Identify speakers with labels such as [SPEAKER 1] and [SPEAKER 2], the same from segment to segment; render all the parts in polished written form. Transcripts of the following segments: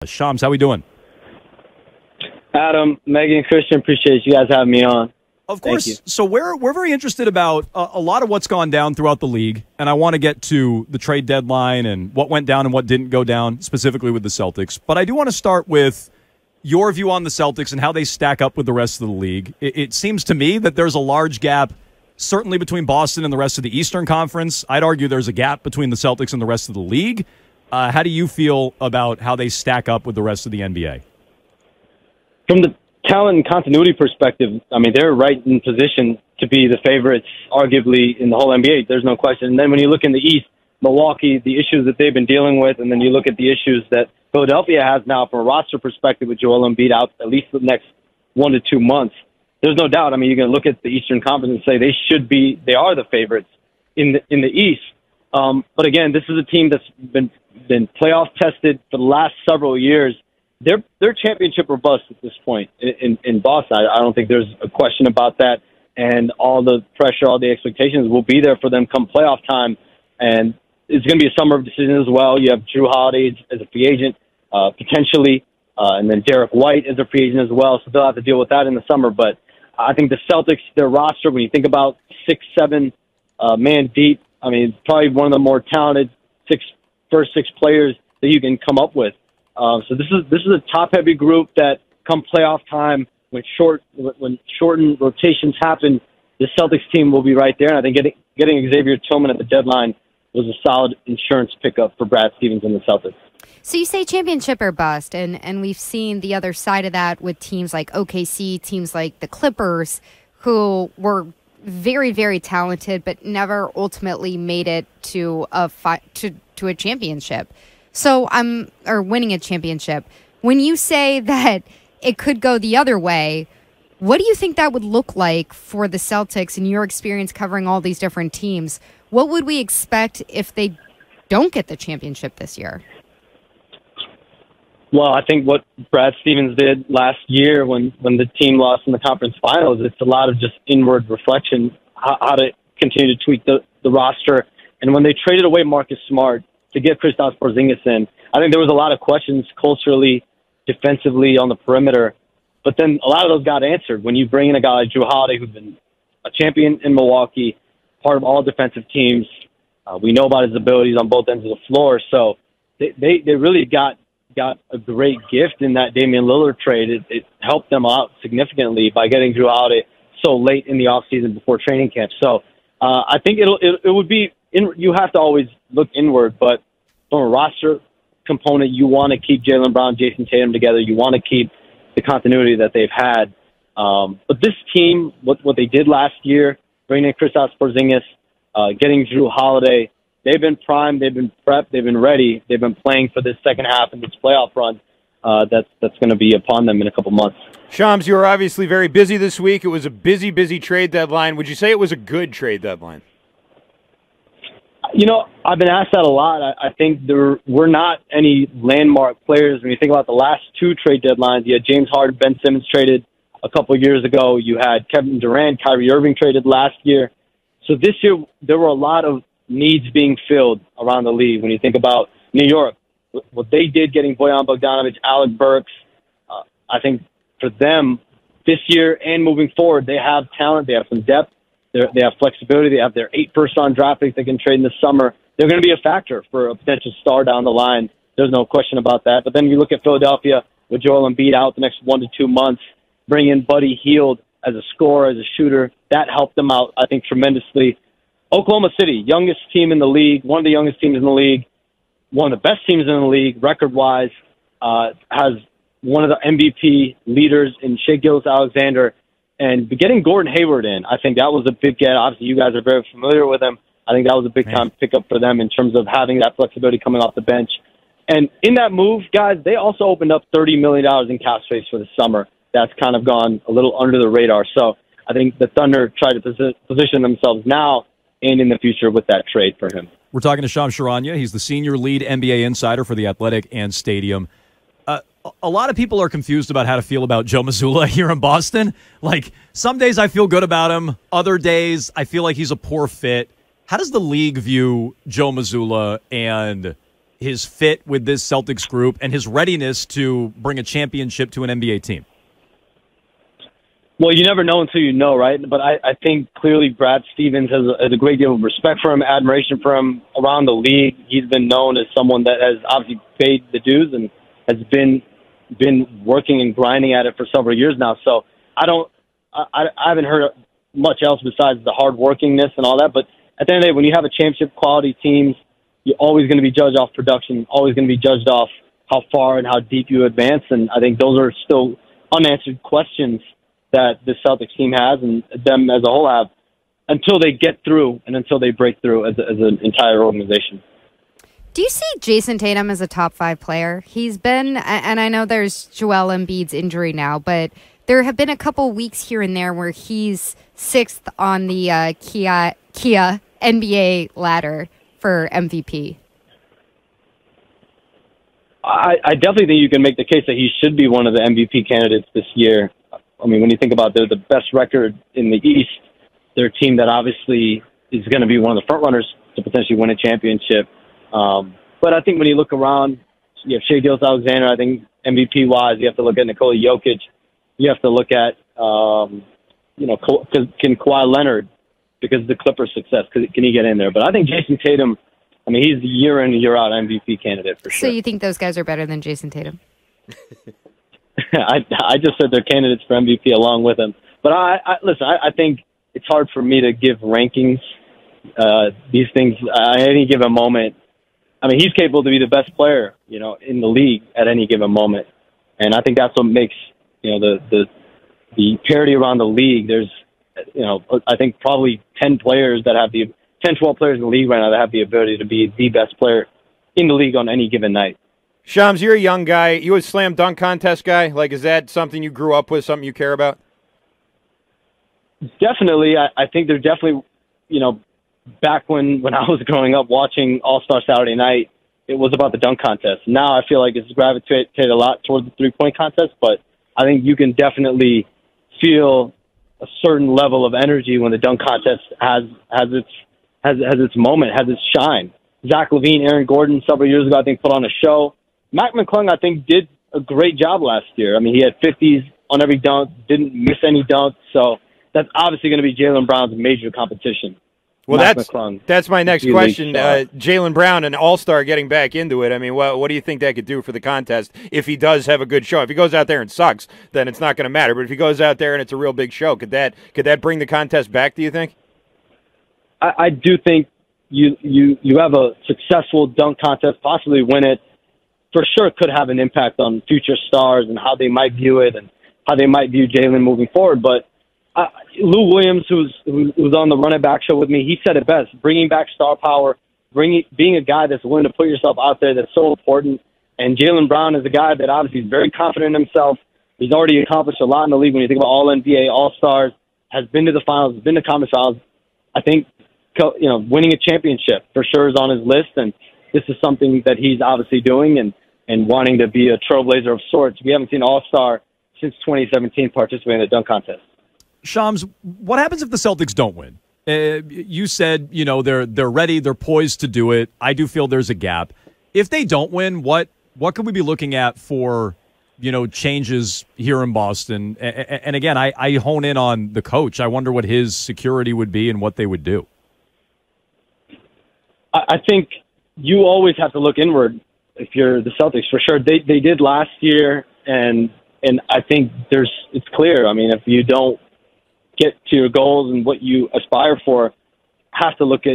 [SPEAKER 1] Shams, how we doing?
[SPEAKER 2] Adam, Megan, Christian, appreciate you guys having me on.
[SPEAKER 1] Of course. So we're very interested about a lot of what's gone down throughout the league, and I want to get to the trade deadline and what went down and what didn't go down, specifically with the Celtics. But I do want to start with your view on the Celtics and how they stack up with the rest of the league. It seems to me that there's a large gap, certainly between Boston and the rest of the Eastern Conference. I'd argue there's a gap between the Celtics and the rest of the league. How do you feel about how they stack up with the rest of the NBA?
[SPEAKER 2] From the talent and continuity perspective, I mean, they're right in position to be the favorites, arguably, in the whole NBA. There's no question. And then when you look in the East, Milwaukee, the issues that they've been dealing with, and then you look at the issues that Philadelphia has now from a roster perspective with Joel Embiid out at least the next 1 to 2 months. There's no doubt. I mean, you're going to look at the Eastern Conference and say they are the favorites in the East. But again, this is a team that's been playoff tested for the last several years. They're championship robust at this point in Boston. I don't think there's a question about that. And all the pressure, all the expectations will be there for them come playoff time. And it's going to be a summer of decisions as well. You have Drew Holiday as a free agent, potentially, and then Derek White as a free agent as well. So they'll have to deal with that in the summer. But I think the Celtics, their roster, when you think about 6-7 man deep, I mean, probably one of the more talented first six players that you can come up with. So this is a top-heavy group that come playoff time, when shortened rotations happen, the Celtics team will be right there. And I think getting Xavier Tillman at the deadline was a solid insurance pickup for Brad Stevens and the Celtics.
[SPEAKER 3] So you say championship or bust, and we've seen the other side of that with teams like OKC, teams like the Clippers, who were very, very talented, but never ultimately made it to a championship. Or winning a championship. When you say that it could go the other way, what do you think that would look like for the Celtics in your experience covering all these different teams? What would we expect if they don't get the championship this year?
[SPEAKER 2] Well, I think what Brad Stevens did last year when the team lost in the conference finals, it's a lot of just inward reflection, how to continue to tweak the roster. And when they traded away Marcus Smart to get Kristaps Porzingis in, I think there was a lot of questions culturally, defensively on the perimeter. But then a lot of those got answered when you bring in a guy like Drew Holiday, who's been a champion in Milwaukee, part of all defensive teams. We know about his abilities on both ends of the floor. So they really got a great gift in that Damian Lillard trade. It helped them out significantly by getting Drew Holiday so late in the offseason before training camp. So I think it would be you have to always look inward, but from a roster component, you want to keep Jaylen Brown, Jason Tatum together. You want to keep the continuity that they've had. But this team, what they did last year, bringing in Kristaps Porzingis, getting Drew Holiday, they've been primed, they've been prepped, they've been ready, they've been playing for this second half and this playoff run that's going to be upon them in a couple months.
[SPEAKER 4] Shams, you were obviously very busy this week. It was a busy trade deadline. Would you say it was a good trade deadline?
[SPEAKER 2] You know, I've been asked that a lot. I think there were not any landmark players. When you think about the last two trade deadlines, you had James Harden, Ben Simmons traded a couple of years ago. You had Kevin Durant, Kyrie Irving traded last year. So this year, there were a lot of needs being filled around the league. When you think about New York, what they did getting Bojan Bogdanovic, Alec Burks, I think for them this year and moving forward, they have talent, they have some depth. They have flexibility. They have their 8 first-round draft picks they can trade in the summer. They're going to be a factor for a potential star down the line. There's no question about that. But then you look at Philadelphia with Joel Embiid out the next 1 to 2 months, bring in Buddy Hield as a scorer, as a shooter. That helped them out, I think, tremendously. Oklahoma City, youngest team in the league, one of the youngest teams in the league, one of the best teams in the league record-wise, has one of the MVP leaders in Shai Gilgeous-Alexander. And getting Gordon Hayward in, I think that was a big get. Obviously, you guys are very familiar with him. I think that was a big-time pickup for them in terms of having that flexibility coming off the bench. And in that move, guys, they also opened up $30 million in cap space for the summer. That's kind of gone a little under the radar. So I think the Thunder try to position themselves now and in the future with that trade for him.
[SPEAKER 1] We're talking to Shams Charania. He's the senior lead NBA insider for The Athletic and Stadium. A lot of people are confused about how to feel about Joe Mazzulla here in Boston. Like, some days I feel good about him. Other days I feel like he's a poor fit. How does the league view Joe Mazzulla and his fit with this Celtics group, and his readiness to bring a championship to an NBA team?
[SPEAKER 2] Well, you never know until you know, right? But I think clearly Brad Stevens has a great deal of respect for him, admiration for him around the league. He's been known as someone that has obviously paid the dues and has been working and grinding at it for several years now. So I haven't heard much else besides the hard workingness and all that. But at the end of the day, when you have a championship quality team, you're always going to be judged off production, always going to be judged off how far and how deep you advance. And I think those are still unanswered questions that the Celtics team has and them as a whole have until they get through and until they break through as an entire organization.
[SPEAKER 3] Do you see Jason Tatum as a top 5 player? He's been, and I know there's Joel Embiid's injury now, but there have been a couple weeks here and there where he's 6th on the Kia NBA ladder for MVP.
[SPEAKER 2] I definitely think you can make the case that he should be one of the MVP candidates this year. I mean, when you think about the best record in the East, they're a team that obviously is going to be one of the front runners to potentially win a championship. But I think when you look around, you have Shai Gilgeous-Alexander. I think MVP-wise, you have to look at Nikola Jokic. You have to look at, can Kawhi Leonard, because of the Clippers' success, can he get in there? But I think Jason Tatum, I mean, he's the year in and year out MVP candidate for sure.
[SPEAKER 3] So you think those guys are better than Jason Tatum?
[SPEAKER 2] I just said they're candidates for MVP along with him. But listen, I think it's hard for me to give rankings. These things at any given moment. I mean, he's capable to be the best player, in the league at any given moment. And I think that's what makes, the parity around the league. There's, I think probably 10 players that have 12 players in the league right now that have the ability to be the best player in the league on any given night.
[SPEAKER 4] Shams, you're a young guy. You a slam dunk contest guy? Like, is that something you grew up with, something you care about?
[SPEAKER 2] Definitely. I think they're definitely, back when I was growing up watching All-Star Saturday Night, it was about the dunk contest. Now I feel like it's gravitated a lot towards the three-point contest, but I think you can definitely feel a certain level of energy when the dunk contest has its moment, has its shine. Zach LaVine, Aaron Gordon, several years ago, I think, put on a show. Mac McClung, I think, did a great job last year. I mean, he had 50s on every dunk, didn't miss any dunks. So that's obviously going to be Jaylen Brown's major competition.
[SPEAKER 4] Well, that's my next question. Jaylen Brown, an all-star getting back into it. I mean, what do you think that could do for the contest if he does have a good show? If he goes out there and sucks, then it's not going to matter. But if he goes out there and it's a real big show, could that bring the contest back, do you think?
[SPEAKER 2] I do think you have a successful dunk contest, possibly win it, for sure could have an impact on future stars and how they might view it and how they might view Jaylen moving forward. But Lou Williams, who's on the Run It Back show with me, he said it best: bringing back star power, being a guy that's willing to put yourself out there, that's so important. And Jaylen Brown is a guy that obviously is very confident in himself. He's already accomplished a lot in the league when you think about All-NBA, All-Stars, has been to the finals, has been to conference finals. I think winning a championship for sure is on his list, and this is something that he's obviously doing and wanting to be a trailblazer of sorts. We haven't seen an All-Star since 2017 participating in the dunk contest.
[SPEAKER 1] Shams, what happens if the Celtics don't win? You said, they're ready, they're poised to do it. I do feel there's a gap. If they don't win, what could we be looking at for, changes here in Boston? And again, I hone in on the coach. I wonder what his security would be and what they would do.
[SPEAKER 2] I think you always have to look inward if you're the Celtics, for sure. They did last year, and I think it's clear. I mean, if you don't get to your goals and what you aspire for, have to look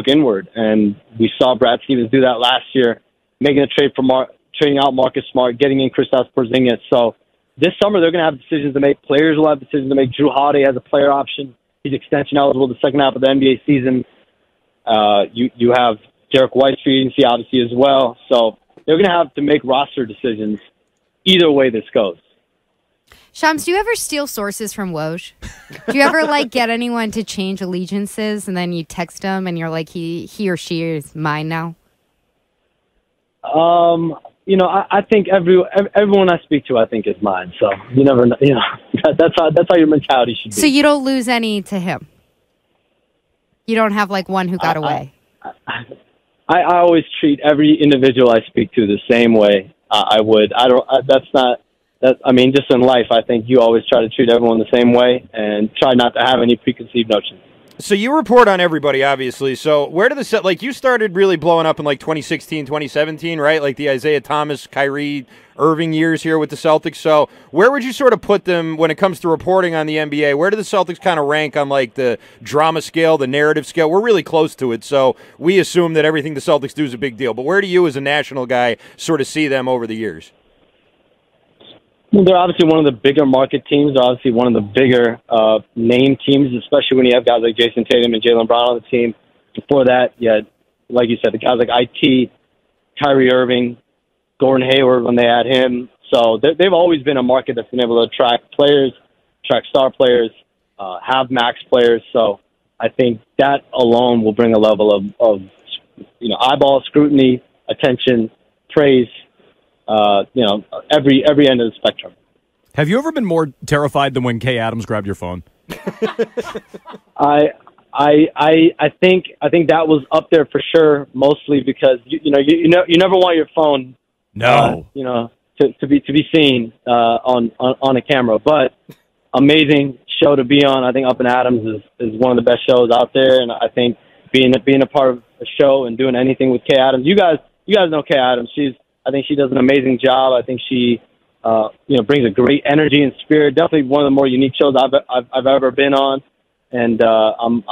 [SPEAKER 2] inward. And we saw Brad Stevens do that last year, making a trade for trading out Marcus Smart, getting in Kristaps Porzingis. So this summer they're going to have decisions to make. Players will have decisions to make. Drew Holiday has a player option. He's extension eligible the second half of the NBA season. You have Derek White's free agency obviously as well. So they're going to have to make roster decisions either way this goes.
[SPEAKER 3] Shams, do you ever steal sources from Woj? Do you ever get anyone to change allegiances and then you text them and you're like, he or she is mine now?
[SPEAKER 2] I think everyone I speak to, I think is mine. So you never know. That's how your mentality should be.
[SPEAKER 3] So you don't lose any to him. You don't have one who got away.
[SPEAKER 2] I always treat every individual I speak to the same way. I would. I don't. That's not. That. I mean, just in life, I think you always try to treat everyone the same way and try not to have any preconceived notions.
[SPEAKER 4] So you report on everybody, obviously. So where did the like you started really blowing up in like 2016, 2017, right? Like the Isaiah Thomas, Kyrie Irving years here with the Celtics. So where would you sort of put them when it comes to reporting on the NBA? Where do the Celtics kind of rank on like the drama scale, the narrative scale? We're really close to it, so we assume that everything the Celtics do is a big deal. But where do you, as a national guy, sort of see them over the years?
[SPEAKER 2] Well, they're obviously one of the bigger market teams. They're obviously one of the bigger name teams, especially when you have guys like Jason Tatum and Jaylen Brown on the team. Before that, you had, like you said, the guys like IT, Kyrie Irving, Gordon Hayward when they had him. So they've always been a market that's been able to attract players, attract star players, have max players. So I think that alone will bring a level of eyeball scrutiny, attention, praise. Every end of the spectrum.
[SPEAKER 1] Have you ever been more terrified than when Kay Adams grabbed your phone?
[SPEAKER 2] I think that was up there for sure. Mostly because you never want your phone, to be seen on a camera. But amazing show to be on. I think Up and Adams is one of the best shows out there, and I think being a part of a show and doing anything with Kay Adams. You guys know Kay Adams. I think she does an amazing job. I think she, brings a great energy and spirit. Definitely one of the more unique shows I've ever been on, and I'm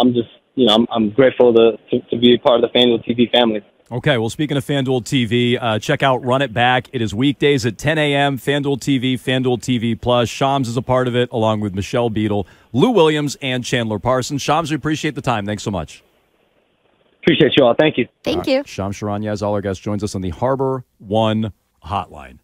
[SPEAKER 2] grateful to be a part of the FanDuel TV family.
[SPEAKER 1] Okay, well, speaking of FanDuel TV, check out Run It Back. It is weekdays at 10 a.m. FanDuel TV, FanDuel TV Plus. Shams is a part of it, along with Michelle Beadle, Lou Williams, and Chandler Parsons. Shams, we appreciate the time. Thanks so much.
[SPEAKER 2] Appreciate you all. Thank you.
[SPEAKER 3] Thank you.
[SPEAKER 1] Shams Charania, as all our guests, joins us on the Harbor One Hotline.